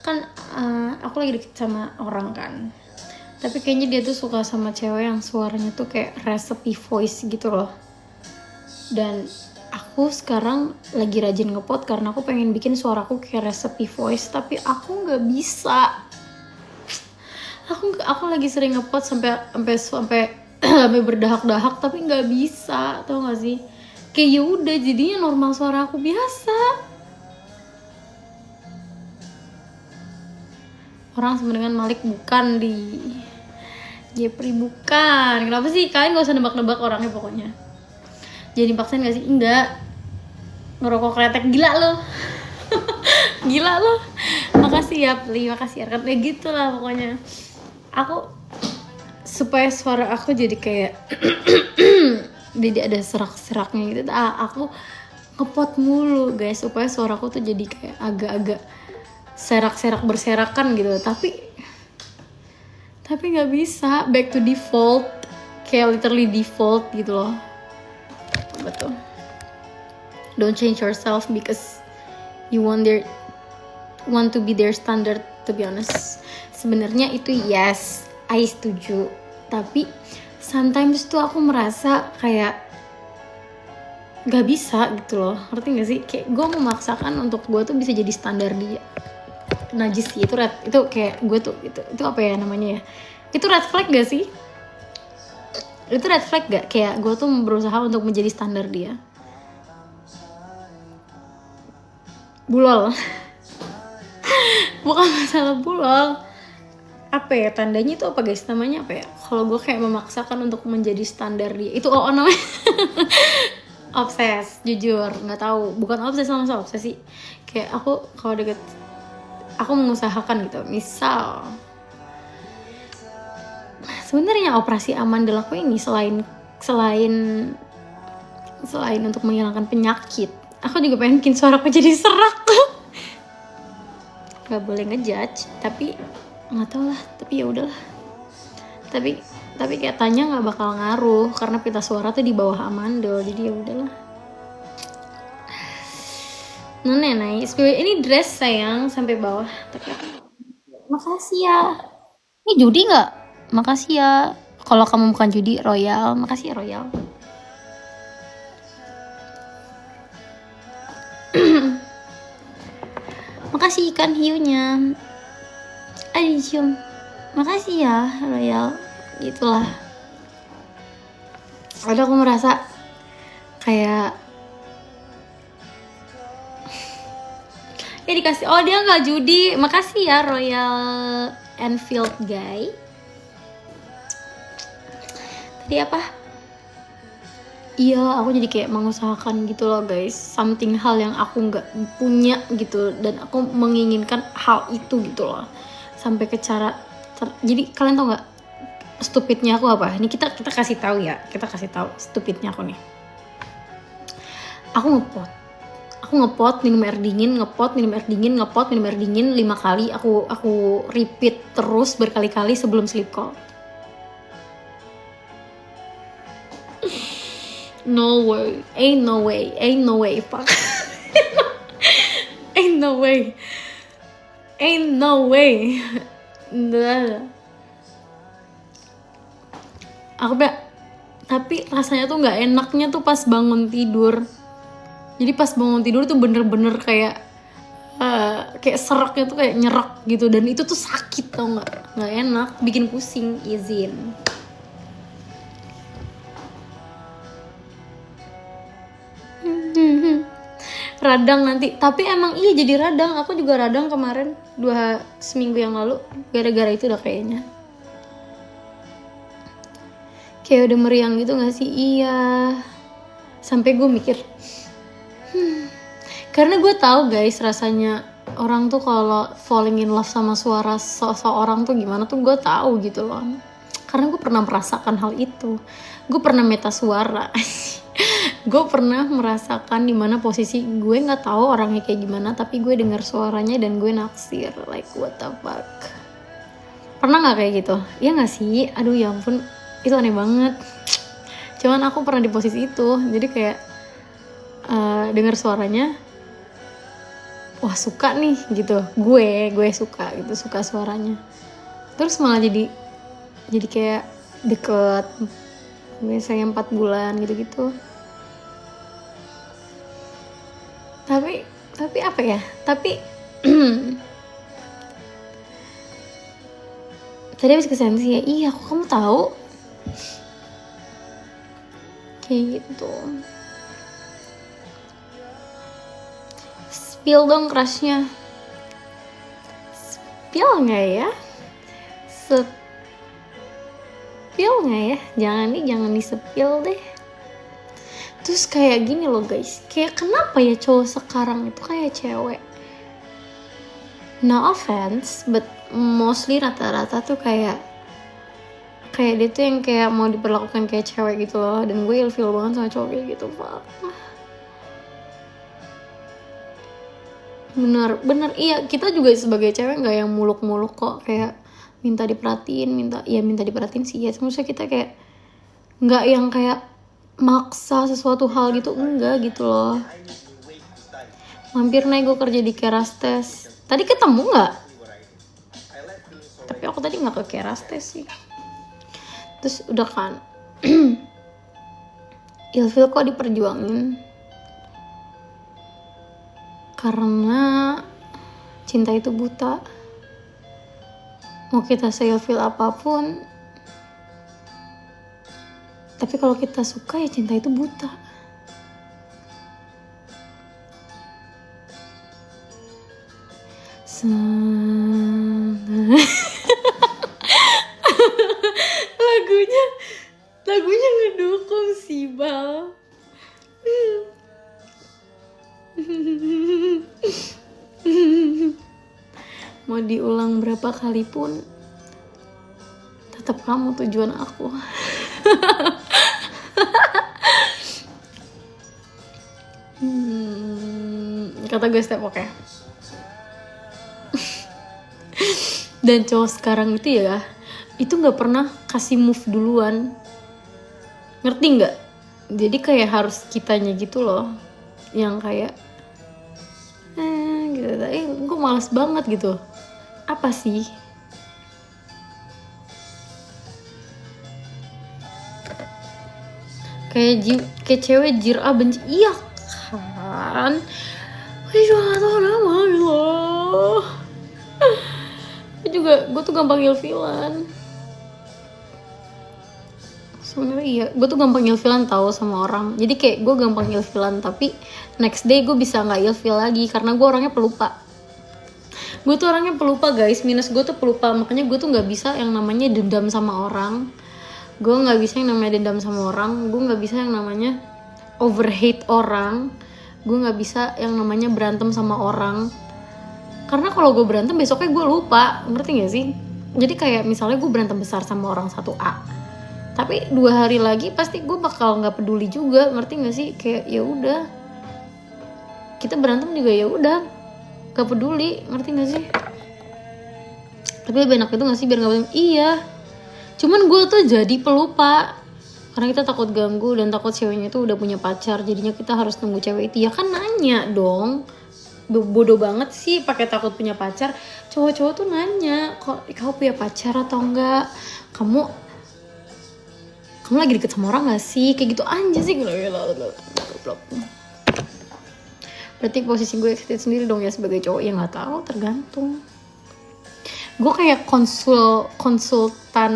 kan aku lagi deket sama orang kan, tapi kayaknya dia tuh suka sama cewek yang suaranya tuh kayak recipe voice gitu loh. Dan aku sekarang lagi rajin ngepot karena aku pengen bikin suaraku kayak recipe voice, tapi aku nggak bisa. Aku lagi sering ngepot sampai berdahak-dahak, tapi nggak bisa, tau gak sih? Kayak ya udah jadinya normal suara aku biasa. Orang sama dengan Malik bukan di Jepri bukan. Kenapa sih kalian gak usah nebak-nebak orangnya pokoknya. Jadi paksain gak sih? Enggak. Ngerokok kretek gila lo. Gila lo. Makasih ya Pli, makasih ya. Kayak gitu lah pokoknya. Aku supaya suara aku jadi kayak jadi ada serak-seraknya gitu. Aku ngepot mulu guys supaya suaraku tuh jadi kayak agak-agak serak-serak berserakan gitu, tapi nggak bisa back to default, kayak literally default gitu loh. Betul, don't change yourself because you want to be their standard. To be honest, sebenarnya itu yes, I setuju, tapi sometimes tuh aku merasa kayak nggak bisa gitu loh, ngerti nggak sih? Kayak gue memaksakan untuk gue tuh bisa jadi standar dia. Najis sih itu kayak gue tuh itu apa ya namanya ya, itu red flag gak sih? Itu red flag gak? Kayak gue tuh berusaha untuk menjadi standar dia. Bulol. Bukan masalah bulol, apa ya tandanya itu apa guys, namanya apa ya kalau gue kayak memaksakan untuk menjadi standar dia itu? Oh namanya obses, jujur nggak tahu, bukan obses sama obsesi, kayak aku kalau deket aku mengusahakan gitu. Misal sebenarnya operasi amandel aku ini selain untuk menghilangkan penyakit, aku juga pengen bikin suaraku jadi serak. Gak boleh ngejudge, tapi nggak tahu lah, tapi ya udahlah. Tapi kayak tanya nggak bakal ngaruh karena pita suara tuh di bawah amandel, jadi ya udahlah. Nice. Ini dress sayang sampai bawah. Tapi makasih ya. Ini judi nggak? Makasih ya. Kalau kamu bukan judi, Royal. Makasih ya Royal. Makasih ikan hiunya. Aduh cium. Makasih ya Royal. Gitulah. Ada aku merasa kayak ya dikasih, oh dia nggak judi. Makasih ya Royal Enfield guy. Tadi apa? Iya, aku jadi kayak mengusahakan gitu loh guys, something hal yang aku nggak punya gitu, dan aku menginginkan hal itu gitu loh, sampai ke cara jadi kalian tau nggak stupidnya aku apa? Ini kita kasih tahu ya, kita kasih tahu stupidnya aku nih. Aku ngepot minum air dingin, ngepot minum air dingin, ngepot minum air dingin 5 kali. Aku repeat terus berkali-kali sebelum sleep call. No way, ain't no way, fuck. Ain't no way. Aku tapi rasanya tuh nggak enaknya tuh pas bangun tidur. Jadi pas bangun tidur tuh bener-bener kayak seraknya tuh kayak nyerak gitu, dan itu tuh sakit tau nggak enak, bikin pusing. Izin. Radang nanti, tapi emang iya jadi radang. Aku juga radang kemarin 2 seminggu yang lalu gara-gara itu udah kayaknya. Kayak udah meriang gitu gak sih? Iya. Sampai gue mikir karena gue tahu guys rasanya orang tuh kalau falling in love sama suara seseorang tuh gimana tuh, gue tahu gitu loh. Karena gue pernah merasakan hal itu. Gue pernah meta suara. Gue pernah merasakan dimana posisi gue nggak tahu orangnya kayak gimana, tapi gue dengar suaranya dan gue naksir. Like what the fuck? Pernah nggak kayak gitu? Iya nggak sih? Aduh ya ampun, itu aneh banget. Cuman aku pernah di posisi itu, jadi kayak dengar suaranya, wah suka nih gitu, gue suka gitu, suka suaranya, terus malah jadi kayak deket, biasanya 4 bulan gitu-gitu. Tapi apa ya, tapi tadi habis ke sensi ya, iya kok kamu tahu, kayak gitu. Spill dong crushnya, spill nggak ya, spill nggak ya, jangan di-spill deh. Terus kayak gini loh guys, kayak kenapa ya cowok sekarang itu kayak cewek, no offense but mostly rata-rata tuh kayak dia tuh yang kayak mau diperlakukan kayak cewek gitu loh. Dan gue ilfeel banget sama cowok kayak gitu, Pak. Bener iya, kita juga sebagai cewek nggak yang muluk-muluk kok, kayak minta diperhatiin sih ya. Maksudnya kita kayak nggak yang kayak maksa sesuatu hal gitu, enggak gitu loh. Mampir gue kerja di Kerastes. Tadi ketemu nggak? Tapi aku tadi nggak ke Kerastes sih. Terus udah kan, ilfeel kok diperjuangin. Karena cinta itu buta. Mau kita se-ilfeel apapun, tapi kalau kita suka ya cinta itu buta. lagunya ngedukung sih, Bal. Mau diulang berapa kali pun tetap kamu tujuan aku. Kata gue step oke. Dan cowok sekarang itu ya, itu nggak pernah kasih move duluan, ngerti nggak? Jadi kayak harus kitanya gitu loh, yang kayak gitu, gue malas banget gitu. Apa sih? Kayak cewek benci, iya kan? Gue juga gak tau namanya loh. Gue tuh gampang ilfilan. Sebenarnya iya, gue tuh gampang ilfilan tahu sama orang. Jadi kayak gue gampang ilfilan, tapi next day gue bisa nggak ilfil lagi karena gue orangnya pelupa. Gue tuh orangnya pelupa guys, minus gue tuh pelupa. Makanya gue tuh nggak bisa yang namanya dendam sama orang. Gue nggak bisa yang namanya dendam sama orang. Gue nggak bisa yang namanya overhate orang. Gue nggak bisa yang namanya berantem sama orang. Karena kalau gue berantem besoknya gue lupa, ngerti gak sih? Jadi kayak misalnya gue berantem besar sama orang 1A, tapi 2 hari lagi pasti gue bakal nggak peduli juga, ngerti gak sih? Kayak ya udah, kita berantem juga ya udah, nggak peduli, ngerti gak sih? Tapi lebih enak itu gak sih biar nggak berantem? Iya, cuman gue tuh jadi pelupa karena kita takut ganggu dan takut ceweknya tuh udah punya pacar, jadinya kita harus nunggu cewek itu. Ya kan nanya dong. Bodoh banget sih pakai takut punya pacar. Cowok-cowok tuh nanya, kok kamu punya pacar atau enggak, kamu lagi deket sama orang gak sih, kayak gitu aja sih. Berarti posisi gue excited sendiri dong ya sebagai cowok. Ya nggak tahu, tergantung. Gue kayak konsultan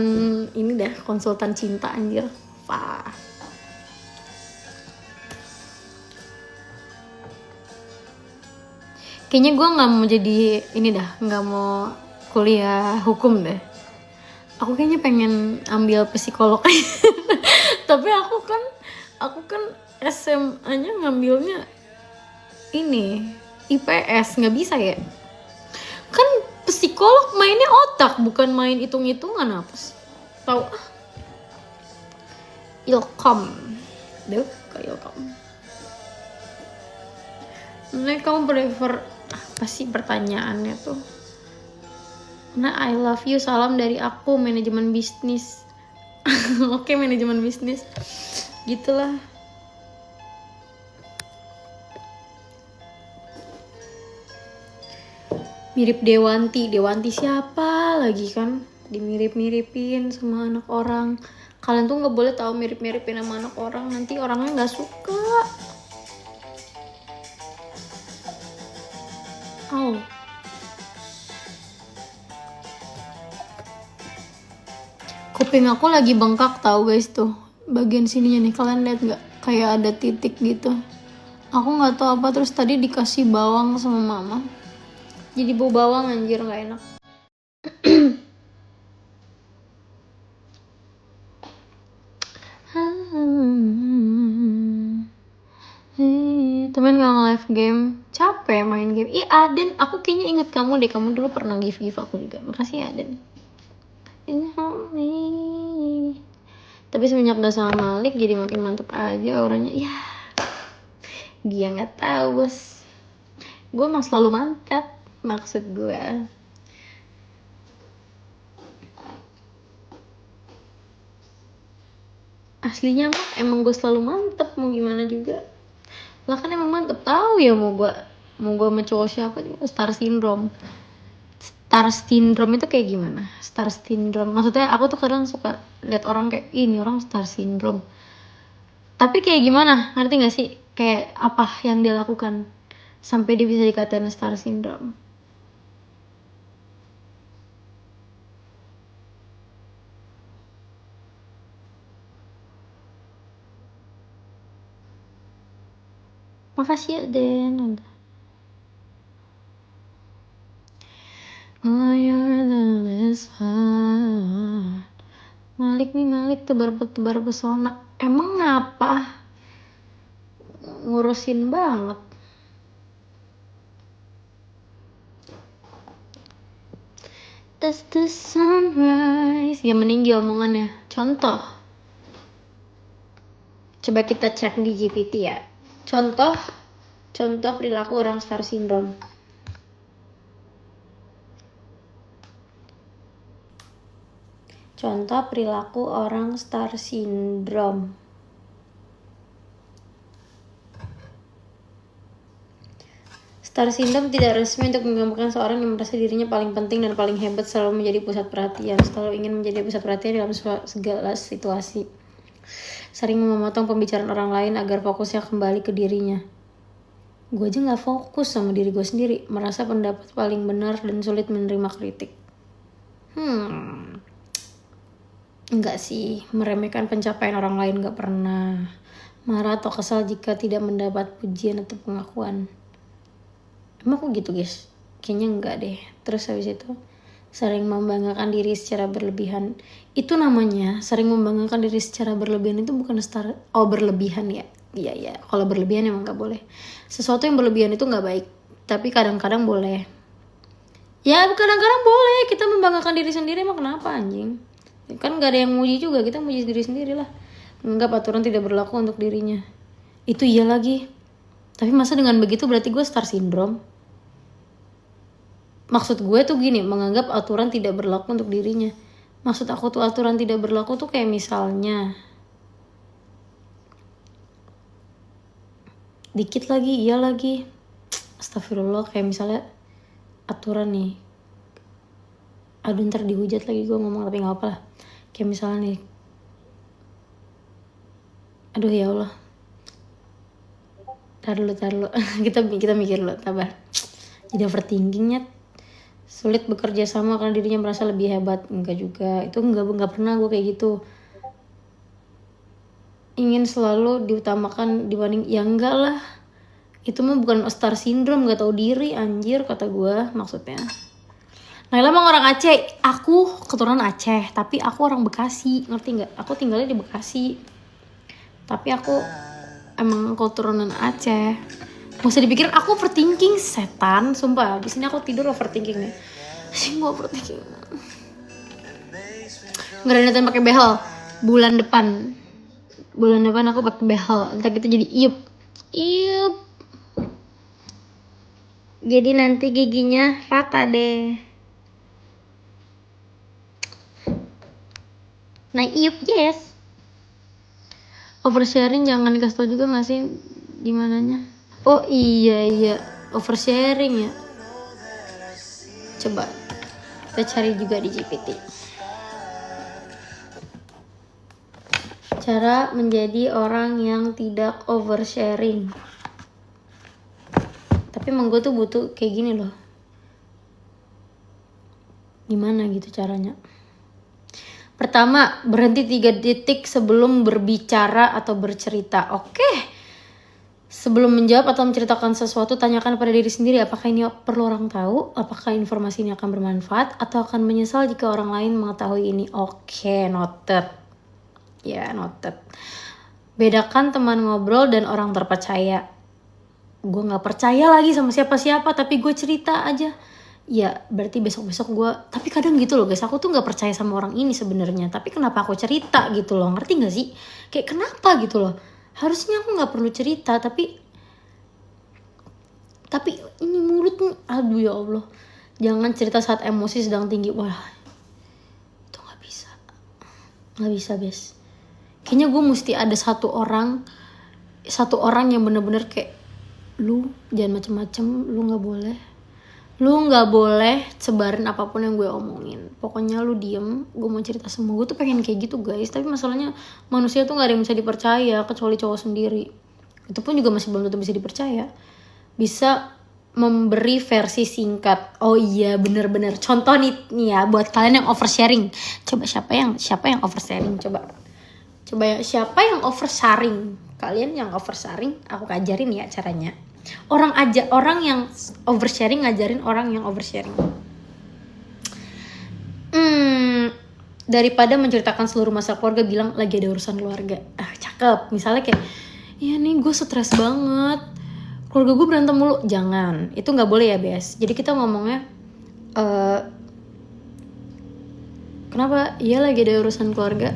ini dah, konsultan cinta anjir. Wah. Kayaknya gue nggak mau jadi ini dah, nggak mau kuliah hukum deh. Aku kayaknya pengen ambil psikolog. Tapi aku kan SMA-nya ngambilnya ini IPS, nggak bisa ya? Kan psikolog mainnya otak, bukan main hitung-hitungan apa sih? Tahu ah? Ilkom, deh kayak Ilkom. Nah, kamu prefer apa sih pertanyaannya tuh? Nah, I love you, salam dari aku, manajemen bisnis. Oke, manajemen bisnis. Gitulah. Mirip Dewanti siapa lagi kan, dimirip-miripin sama anak orang. Kalian tuh nggak boleh tahu mirip-miripin sama anak orang, nanti orangnya nggak suka. Oh, kuping aku lagi bengkak tahu guys, tuh bagian sininya nih, kalian lihat nggak, kayak ada titik gitu. Aku nggak tahu apa, terus tadi dikasih bawang sama mama, jadi bau bawang, anjir nggak enak. Temen gak nge-live game, capek main game. Ih Aden, aku kayaknya inget kamu deh, kamu dulu pernah give aku juga. Makasih ya Aden. Tapi semenjak gak sama Malik jadi makin mantep aja orangnya. Ya, dia nggak tahu bos. Gue emang selalu mantap, maksud gue. Aslinya mah emang gue selalu mantep, mau gimana juga. Lah kan emang mantep, tahu ya mau gue sama cowok siapa juga. Star syndrome itu kayak gimana? Star syndrome maksudnya, aku tuh kadang suka lihat orang kayak ini orang star syndrome, tapi kayak gimana, ngerti gak sih, kayak apa yang dia lakukan sampai dia bisa dikatain star syndrome. Makasih ya Den. Oh, you're the best one. Malik tebar pesona. Emang ngapa? Ngurusin banget. As the sunrise. Ya meninggi omongannya. Contoh. Coba kita cek di GPT ya. Contoh perilaku orang star syndrome. Contoh perilaku orang star syndrome. Star syndrome tidak resmi untuk menggambarkan seorang yang merasa dirinya paling penting dan paling hebat, selalu menjadi pusat perhatian, selalu ingin menjadi pusat perhatian dalam segala situasi. Sering memotong pembicaraan orang lain agar fokusnya kembali ke dirinya. Gue aja gak fokus sama diri gue sendiri, merasa pendapat paling benar dan sulit menerima kritik. Enggak sih, meremehkan pencapaian orang lain gak pernah. Marah atau kesal jika tidak mendapat pujian atau pengakuan. Emang aku gitu guys? Kayaknya enggak deh. Terus habis itu sering membanggakan diri secara berlebihan. Itu namanya sering membanggakan diri secara berlebihan, itu bukan berlebihan ya. Iya, kalau berlebihan emang gak boleh. Sesuatu yang berlebihan itu gak baik. Tapi kadang-kadang boleh. Ya kadang-kadang boleh kita membanggakan diri sendiri, emang kenapa anjing? Kan gak ada yang muji juga, kita muji diri sendiri lah. Menganggap aturan tidak berlaku untuk dirinya. Itu iya lagi. Tapi masa dengan begitu berarti gue star syndrome? Maksud gue tuh gini, menganggap aturan tidak berlaku untuk dirinya. Maksud aku tuh aturan tidak berlaku tuh kayak misalnya, dikit lagi, iya lagi. Astagfirullah, kayak misalnya aturan nih. Aduh ntar dihujat lagi gue ngomong, tapi gak apa lah. Kayak misalnya nih, aduh ya Allah, tar dulu kita mikir dulu, sabar. Jadi overthinkingnya, sulit bekerja sama karena dirinya merasa lebih hebat. Enggak juga, itu enggak pernah gue kayak gitu. Ingin selalu diutamakan dibanding, ya enggak lah, itu mah bukan star syndrome, gak tahu diri anjir kata gue maksudnya. Naila emang orang Aceh, aku keturunan Aceh, tapi aku orang Bekasi, ngerti nggak? Aku tinggalnya di Bekasi, tapi aku emang keturunan Aceh. Gak usah dipikirin, aku overthinking setan, sumpah. Di sini aku tidur overthinking nih. Sih gue overthinking. Nggak ada niatan pakai behel. Bulan depan aku pakai behel. Entah gitu jadi iup. Jadi nanti giginya rata deh. Nah iup yes. Oversharing jangan dikasih tau juga gak sih gimananya? Oh iya oversharing ya. Coba kita cari juga di GPT. Cara menjadi orang yang tidak oversharing. Tapi emang gue tuh butuh kayak gini loh. Gimana gitu caranya? Pertama, berhenti 3 detik sebelum berbicara atau bercerita. Oke. Sebelum menjawab atau menceritakan sesuatu, tanyakan pada diri sendiri apakah ini perlu orang tahu, apakah informasi ini akan bermanfaat, atau akan menyesal jika orang lain mengetahui ini. Oke, noted. Ya, noted. Bedakan teman ngobrol dan orang terpercaya. Gue gak percaya lagi sama siapa-siapa, tapi gue cerita aja. Ya, berarti besok-besok gue... Tapi kadang gitu loh guys, aku tuh gak percaya sama orang ini sebenarnya. Tapi kenapa aku cerita gitu loh, ngerti gak sih? Kayak kenapa gitu loh. Harusnya aku gak perlu cerita, tapi ini mulut, aduh ya Allah. Jangan cerita saat emosi sedang tinggi. Wah, itu gak bisa. Gak bisa, Bes. Kayaknya gue mesti ada satu orang yang bener-bener kayak, lu jangan macem-macem, lu gak boleh sebarin apapun yang gue omongin. Pokoknya lu diem, gue mau cerita semua. Gue tuh pengen kayak gitu guys, tapi masalahnya manusia tuh gak ada yang bisa dipercaya kecuali cowok sendiri. Itu pun juga masih belum tentu bisa dipercaya. Bisa memberi versi singkat. Oh iya, bener-bener. Contoh nih ya buat kalian yang oversharing. Coba siapa yang oversharing? Coba ya, siapa yang oversharing? Kalian yang oversharing, aku ajarin ya caranya. Orang yang oversharing ngajarin orang yang oversharing. Daripada menceritakan seluruh masalah keluarga, bilang lagi ada urusan keluarga. Cakep. Misalnya kayak, ya nih gue stres banget, keluarga gue berantem mulu. Jangan, itu nggak boleh ya Bes. Jadi kita ngomongnya, kenapa? Iya lagi ada urusan keluarga.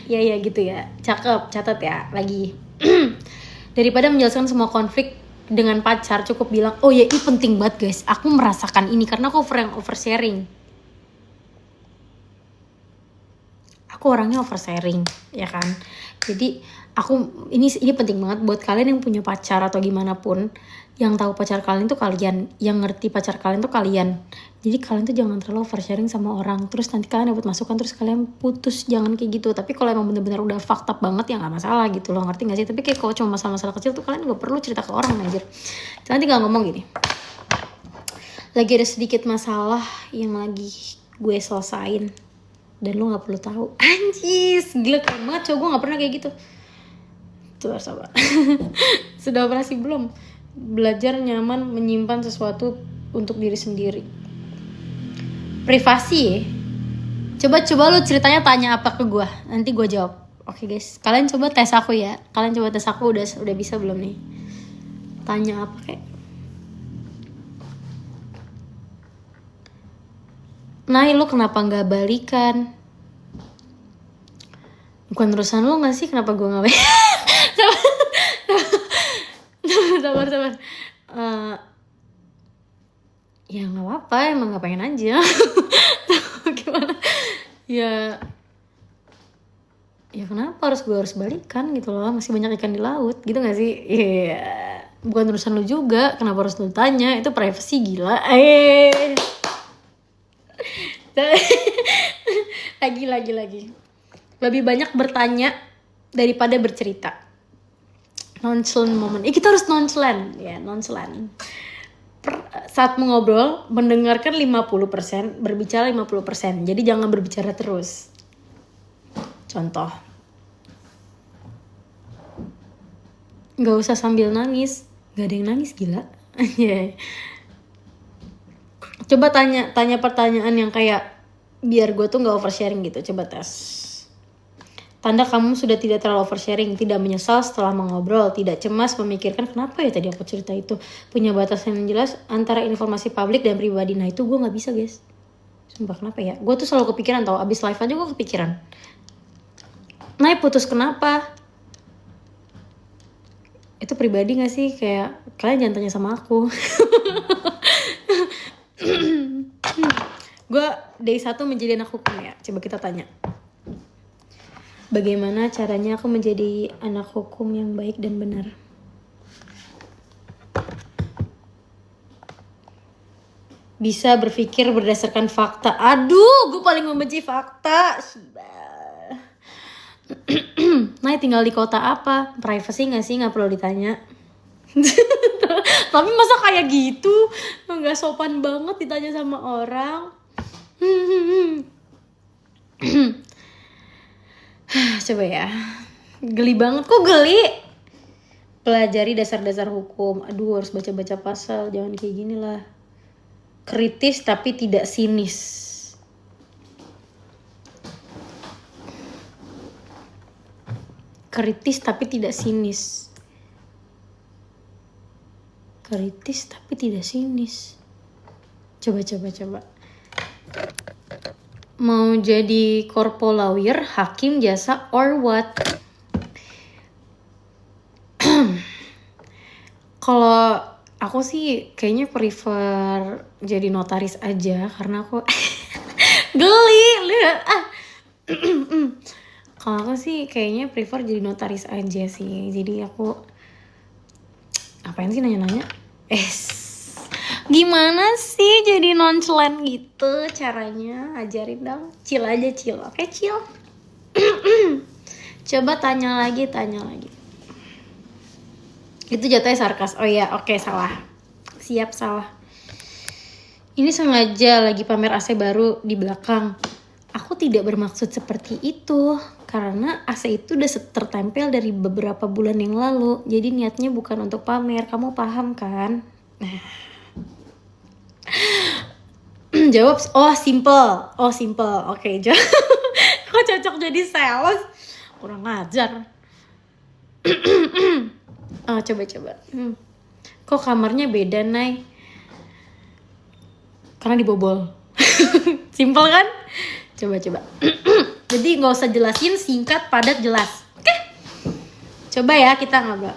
Ya gitu ya. Cakep, catat ya lagi. Daripada menjelaskan semua konflik dengan pacar, cukup bilang, oh ya ini penting banget guys, aku merasakan ini karena aku oversharing. Aku orangnya oversharing, ya kan. Jadi ini penting banget buat kalian yang punya pacar atau gimana pun, yang tahu pacar kalian tuh kalian, yang ngerti pacar kalian tuh kalian. Jadi kalian tuh jangan terlalu oversharing sama orang, terus nanti kalian dapat masukan terus kalian putus. Jangan kayak gitu. Tapi kalau emang bener-bener udah fucked up banget ya nggak masalah gitu loh, ngerti nggak sih? Tapi kayak kalau cuma masalah-masalah kecil tuh kalian nggak perlu cerita ke orang anjir. Nanti tinggal ngomong gini, lagi ada sedikit masalah yang lagi gue selesain dan lu nggak perlu tahu. Anjis, gila keren banget. Cowok gue nggak pernah kayak gitu. Sabar. Sudah operasi belum? Belajar nyaman menyimpan sesuatu untuk diri sendiri. Privasi ya. Coba lu ceritanya tanya apa ke gue, nanti gue jawab. Oke guys, kalian coba tes aku ya. Kalian coba tes aku, udah bisa belum nih? Tanya apa kayak? Nah, lu kenapa nggak balikan? Bukan urusan lu nggak sih? Kenapa gue nggak balikan? Sabar. Ya nggak apa-apa, emang nggak pengen aja. Gimana? Ya kenapa gue harus balikan gitu loh? Masih banyak ikan di laut, gitu nggak sih? Iya. Bukan urusan lu juga, kenapa harus lu tanya? Itu privacy, gila. Lagi. Lebih banyak bertanya daripada bercerita. Nonchalant moment. Kita harus nonchalant. Saat mengobrol, mendengarkan 50%, berbicara 50%. Jadi jangan berbicara terus. Contoh. Gak usah sambil nangis. Gak ada yang nangis, gila. Coba tanya pertanyaan yang kayak, biar gue tuh gak oversharing gitu. Coba tes. Tanda kamu sudah tidak terlalu oversharing, tidak menyesal setelah mengobrol, tidak cemas memikirkan kenapa ya tadi aku cerita itu, punya batasan yang jelas antara informasi publik dan pribadi. Nah itu gue gak bisa guys. Sumpah kenapa ya? Gue tuh selalu kepikiran tau, abis live aja gue kepikiran. Nah putus kenapa? Itu pribadi gak sih? Kayak kalian jangan tanya sama aku. Gue day 1 menjadi anak hukum ya. Coba kita tanya. Bagaimana caranya aku menjadi anak hukum yang baik dan benar? bisa berpikir berdasarkan fakta. Aduh, gue paling membenci fakta. Nah, tinggal di kota apa? Privacy gak sih? Gak perlu ditanya. Tapi masa kayak gitu? Gak sopan banget ditanya sama orang. Coba ya. Geli banget. Kok geli? Pelajari dasar-dasar hukum. Aduh, harus baca-baca pasal. Jangan kayak gini lah. Kritis tapi tidak sinis. Kritis tapi tidak sinis. Kritis tapi tidak sinis. Coba. Mau jadi korpo lawyer, hakim, jasa, or what? Kalau aku sih kayaknya prefer jadi notaris aja karena aku geli lihat Kalau aku sih kayaknya prefer jadi notaris aja sih. Jadi aku apain sih nanya-nanya? Gimana sih jadi nonchalant gitu caranya? Ajarin dong. Chill aja, chill. Oke, chill. Coba tanya lagi. Itu jatuhnya sarkas. Oh iya, oke, salah. Siap, salah. Ini sengaja lagi pamer AC baru di belakang. Aku tidak bermaksud seperti itu. Karena AC itu udah tertempel dari beberapa bulan yang lalu. Jadi niatnya bukan untuk pamer. Kamu paham kan? Nah. Jawab, simple. Oke, kok cocok jadi sales? Kurang ajar. Coba. Kok kamarnya beda, Nay? Karena dibobol. Simple kan? Coba. Jadi gak usah jelasin, singkat, padat, jelas. Oke? Coba ya kita ngobrol.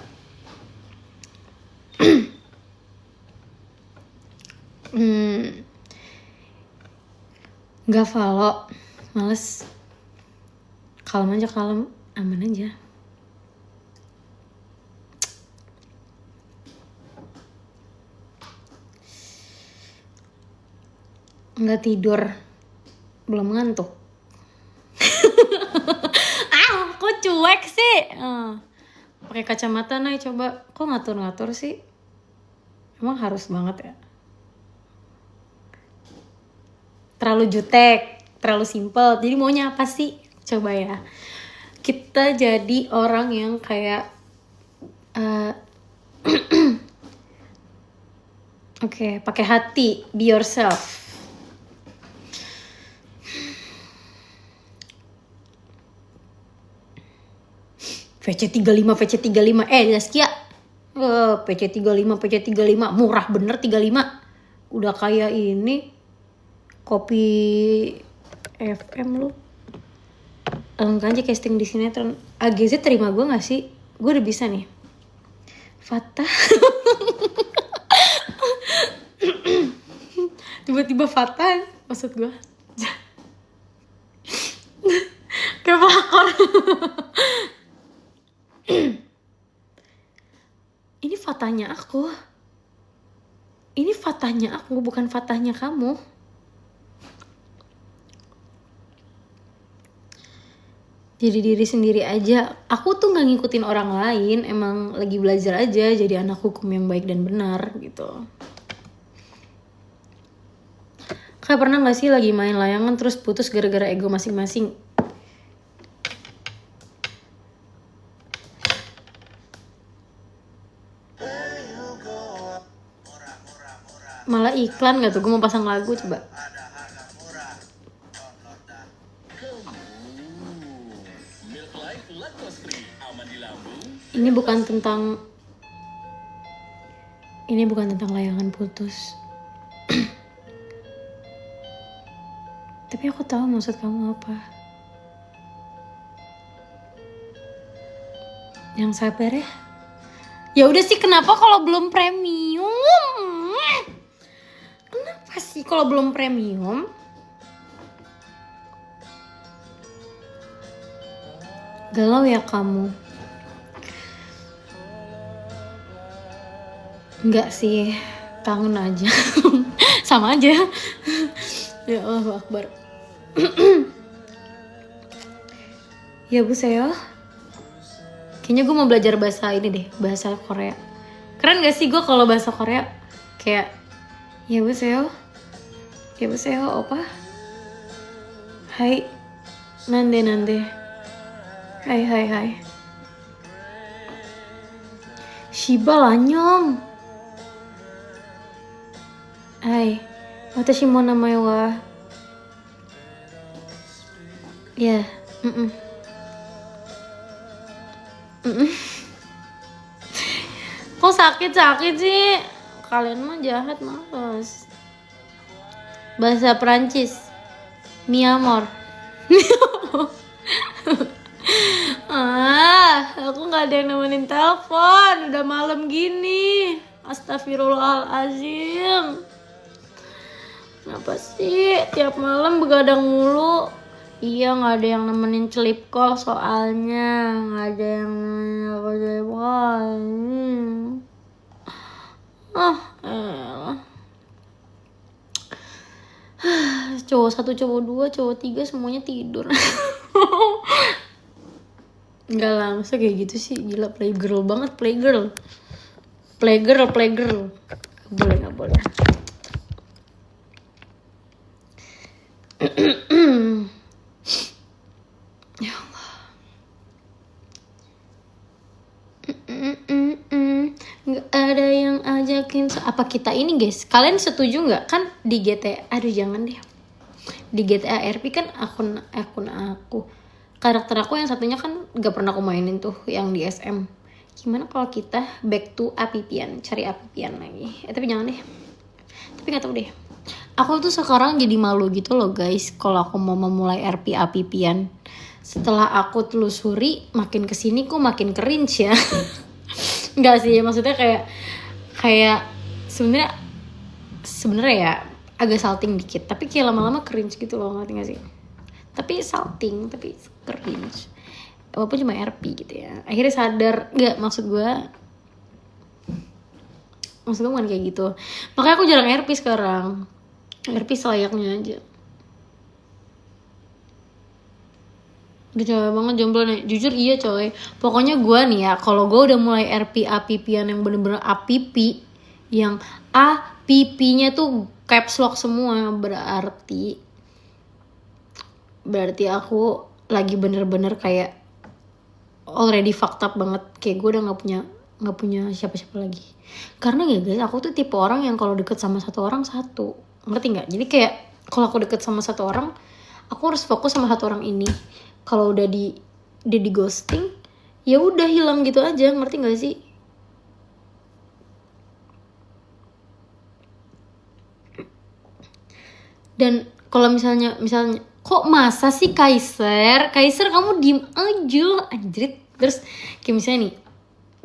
Gak follow, males. Kalem aja, aman aja. Nggak tidur, belum ngantuk. Kok cuek sih? Pakai kacamata, Nay, coba. Kok ngatur-ngatur sih? Emang harus banget ya? Terlalu jutek, terlalu simple. Jadi maunya apa sih? Coba ya. Kita jadi orang yang kayak Oke, pakai hati, be yourself. VC35, Zaskia. PC35, murah bener 35. Udah kayak ini kopi FM lu. Enggak aja casting di sinetron. AGZ terima gue gak sih? Gue udah bisa nih. Fatah. Tiba-tiba Fatah maksud gue. Kayak pelakor. Ini fatahnya aku. Ini fatahnya aku, bukan fatahnya kamu. Jadi diri sendiri aja. Aku tuh gak ngikutin orang lain. Emang lagi belajar aja jadi anak hukum yang baik dan benar gitu. Kayak pernah gak sih lagi main layangan terus putus gara-gara ego masing-masing? Malah iklan gak tuh? Gue mau pasang lagu, coba. Ini bukan tentang layangan putus. Tapi aku tahu maksud kamu apa. Yang sabar ya. Ya udah sih, kenapa kalau belum premium? Kenapa sih kalau belum premium? Galau ya kamu? Enggak sih. kangen aja. Sama aja. Ya Allah Akbar. Ya Buseyo. Kayaknya gue mau belajar bahasa ini deh, bahasa Korea. Keren gak sih gue kalau bahasa Korea? Kayak ya Buseyo. Ya Buseyo opa. Hai. Nande. Hai. Shibal annyeong. Hai. Watashi mo namae wa. Ya. Kok sakit sih? Kalian mah jahat, males. Bahasa Perancis. Mi amor. Aku gak ada yang nemenin telepon. Udah malam gini. Astagfirullahalazim. Kenapa sih tiap malam begadang mulu? Iya, gak ada yang nemenin celip call soalnya. Gak ada yang nemenin aku celip call. Cowok 1, cowok 2, cowok 3 semuanya tidur. Enggak lah, masa kayak gitu sih? Gila, playgirl banget, playgirl. Playgirl. Gak boleh. Ya Allah. Nggak ada yang ajakin. Apa kita ini guys? Kalian setuju nggak? Kan di GTA, aduh jangan deh. Di GTA RP kan akun aku. Karakter aku yang satunya kan nggak pernah aku mainin tuh, yang di SM. Gimana kalau kita back to Apipian, cari Apipian lagi? Tapi jangan deh. Tapi nggak tahu deh. Aku tuh sekarang jadi malu gitu loh guys, kalau aku mau memulai RP Apipian. Setelah aku telusuri, makin kesini kok makin cringe ya. Enggak sih, maksudnya kayak sebenarnya ya agak salting dikit, tapi kayak lama-lama cringe gitu loh, ngerti gak sih? Tapi salting, tapi cringe. Walaupun cuma RP gitu ya. Akhirnya sadar, enggak, maksud gue bukan kayak gitu. Makanya aku jarang RP sekarang. RP selayaknya aja. Udah capek banget jomblo nih. Jujur iya coy. Pokoknya gue nih ya, kalau gue udah mulai RP Apipian yang bener-bener apipi, yang A-pipinya tuh caps lock semua, berarti aku lagi bener-bener kayak already fucked up banget. Kayak gue udah nggak punya siapa-siapa lagi. Karena ya guys, aku tuh tipe orang yang kalau deket sama satu orang satu. Ngerti nggak? Jadi kayak kalau aku deket sama satu orang, aku harus fokus sama satu orang ini. Kalau udah di ghosting, ya udah hilang gitu aja, ngerti nggak sih? Dan kalau misalnya kok masa sih Kaiser kamu diem aja anjrit. Terus kayak misalnya nih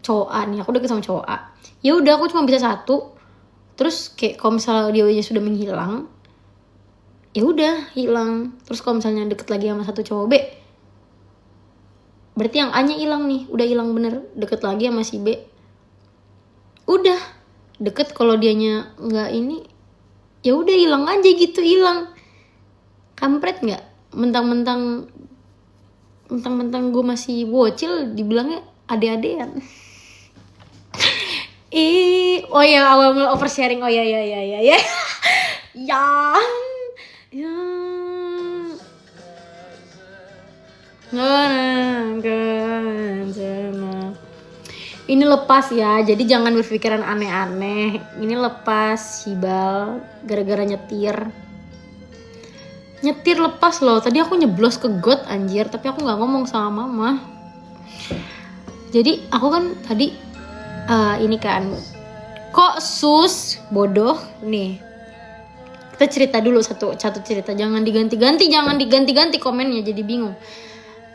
cowok A nih, aku deket sama cowok A, ya udah aku cuma bisa satu. Terus kayak kalau misalnya dia sudah menghilang, ya udah hilang. Terus kalau misalnya deket lagi sama satu cowok B, berarti yang A-nya hilang nih, udah hilang bener. Deket lagi sama si B, udah deket. Kalau dianya nggak ini, ya udah hilang aja gitu, hilang. Kampret nggak? Mentang-mentang gue masih bocil, dibilangnya ade-adean. Oh ya, awal mulai oversharing. Oh ya. Ya. Ini lepas ya, jadi jangan berpikiran aneh-aneh. Ini lepas Shibal gara-gara nyetir lepas loh. Tadi aku nyeblos ke got anjir, tapi aku nggak ngomong sama mama. Jadi aku kan tadi ini kan, kok sus bodoh nih. Kita cerita dulu satu cerita, jangan diganti-ganti komennya, jadi bingung.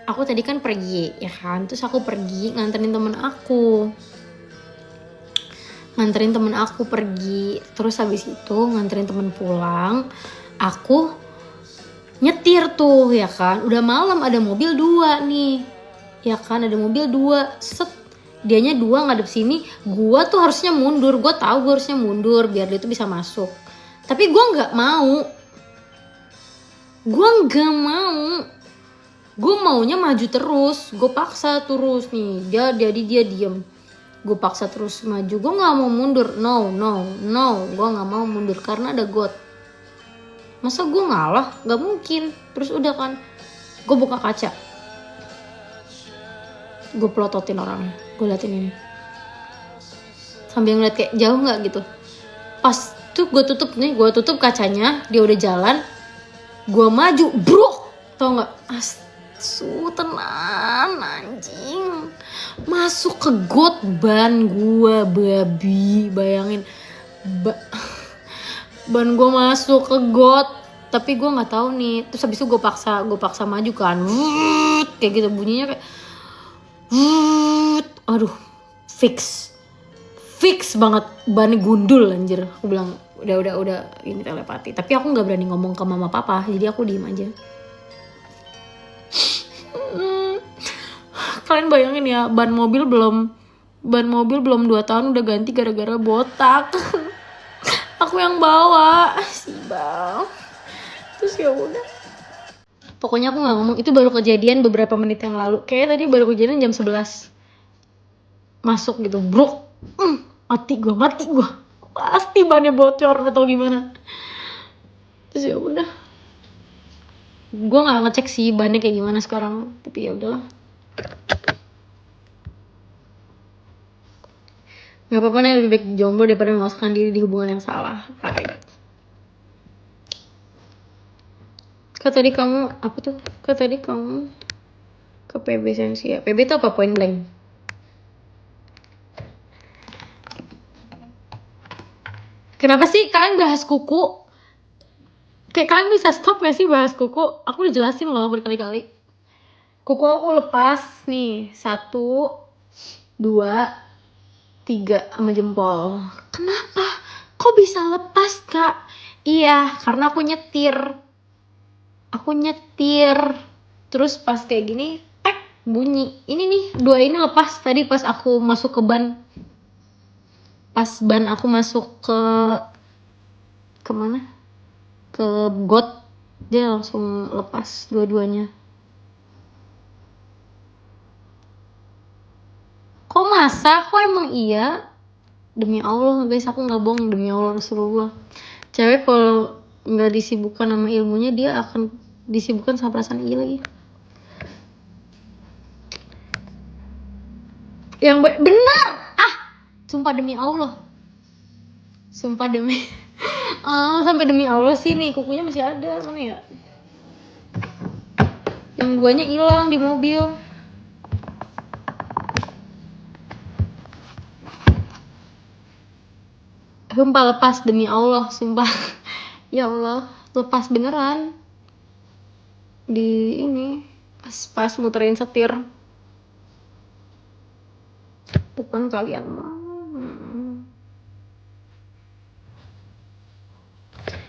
Aku tadi kan pergi ya kan, terus aku pergi nganterin temen aku pergi, terus habis itu nganterin temen pulang, aku nyetir tuh ya kan. Udah malam, ada mobil 2 nih ya kan, ada mobil 2 set. Dianya 2 ngadep sini, gue tuh harusnya mundur. Gue tahu gue harusnya mundur biar dia tuh bisa masuk, tapi gue nggak mau. Gue maunya maju terus. Gue paksa terus nih, dia diem. Gue paksa terus maju, gue nggak mau mundur. No, gue nggak mau mundur karena ada God. Masa gue ngalah? Gak mungkin. Terus udah kan, gue buka kaca, gue pelototin orangnya, gue liatin ini sambil ngeliat kayak jauh nggak gitu. Pas tuh gue tutup kacanya, dia udah jalan, gue maju, bro, tau nggak? Tenan anjing, masuk ke got ban gue, babi, bayangin ban gue masuk ke got. Tapi gue nggak tahu nih. Terus habis itu gue paksa maju kan, kayak gitu bunyinya kayak, aduh, fix banget, ban gundul anjir. Aku bilang udah ini telepati. Tapi aku nggak berani ngomong ke mama papa, jadi aku diem aja. Kalian bayangin ya, ban mobil belum 2 tahun udah ganti gara-gara botak. Aku yang bawa sih bang. Terus ya udah, pokoknya aku nggak ngomong. Itu baru kejadian beberapa menit yang lalu, kayak tadi baru kejadian jam 11 masuk gitu, bro. Mati gue pasti bannya bocor atau gimana. Terus ya udah, gue nggak ngecek sih bannya kayak gimana sekarang, tapi ya udahlah, nggak apa-apa nih, lebih baik jomblo daripada memaksakan diri di hubungan yang salah. Tadi kamu ke PB Sensi ya? PB itu apa? Point blank. Kenapa sih kalian bahas kuku? Kayak kalian bisa stop gak sih bahas kuku? Aku udah jelasin loh berkali-kali. Kuku aku lepas nih, 1, 2, 3 sama jempol. Kenapa? Kok bisa lepas kak? Iya, karena aku nyetir. Terus pas kayak gini, bunyi. Ini nih, 2 ini lepas tadi pas aku masuk ke ban. Pas ban aku masuk ke mana? Ke got, dia langsung lepas dua-duanya. Kok masa? Kok emang iya? Demi Allah guys, aku nggak bohong, demi Allah Rasulullah. Cewek kalau nggak disibukkan sama ilmunya, dia akan disibukkan sama perasaan iya lagi. Yang benar. Sumpah demi Allah. Sampai demi Allah sih nih, kukunya masih ada. Mana ya? Yang 2-nya hilang di mobil. Sumpah lepas demi Allah, sumpah. Ya Allah, lepas beneran. Di ini pas muterin setir depan kalian.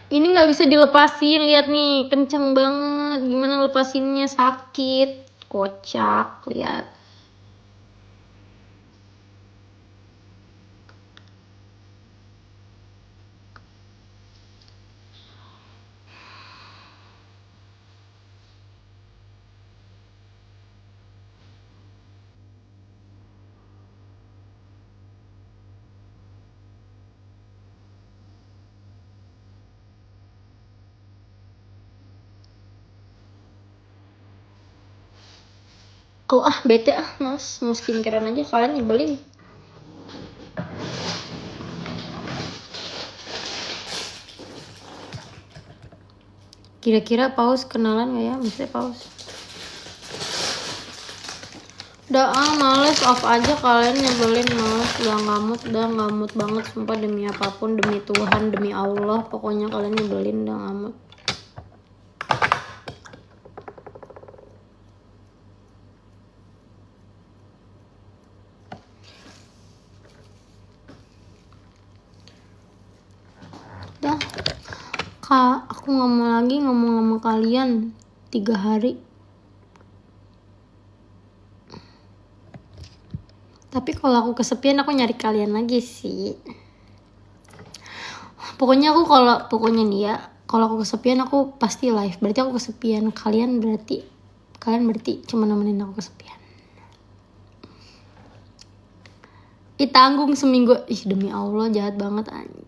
Ini nggak bisa dilepasin, lihat nih, kenceng banget. Gimana lepasinnya, sakit, kocak, lihat. Bete mas, mau skincarean aja, kalian nyebelin. Kira-kira Paus kenalan gak ya? Maksudnya Paus. Udah males, off aja, kalian nyebelin, males. Udah ngamut banget, sumpah demi apapun, demi Tuhan, demi Allah, pokoknya kalian nyebelin, udah ngamut. Udah, kak, aku nggak mau lagi ngomong sama kalian 3 hari. Tapi kalau aku kesepian aku nyari kalian lagi sih. Pokoknya nih ya, kalau aku kesepian aku pasti live. Berarti aku kesepian. Kalian berarti cuma nemenin aku kesepian. Tanggung seminggu. Ih, demi Allah jahat banget anjing.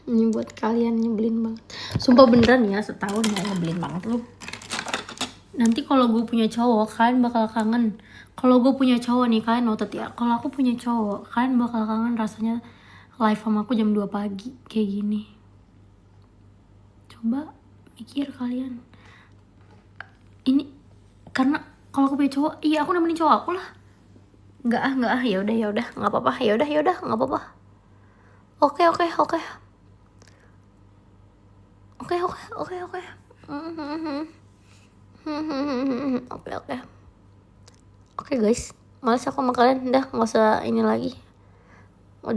Ini buat kalian, nyebelin banget. Sumpah beneran ya, setahun ya nyebelin banget lu. Nanti kalau gue punya cowok, kalian bakal kangen. Kalau gue punya cowok nih, kalian notet ya. Kalau aku punya cowok, kalian bakal kangen rasanya live sama aku jam 2 pagi kayak gini. Coba mikir kalian. Ini karena kalau aku punya cowok, iya aku nemenin cowok aku lah. Enggak ah, ya udah, nggak apa-apa, ya udah, nggak apa-apa. Oke. Oke guys, males aku sama kalian, udah nggak usah ini lagi.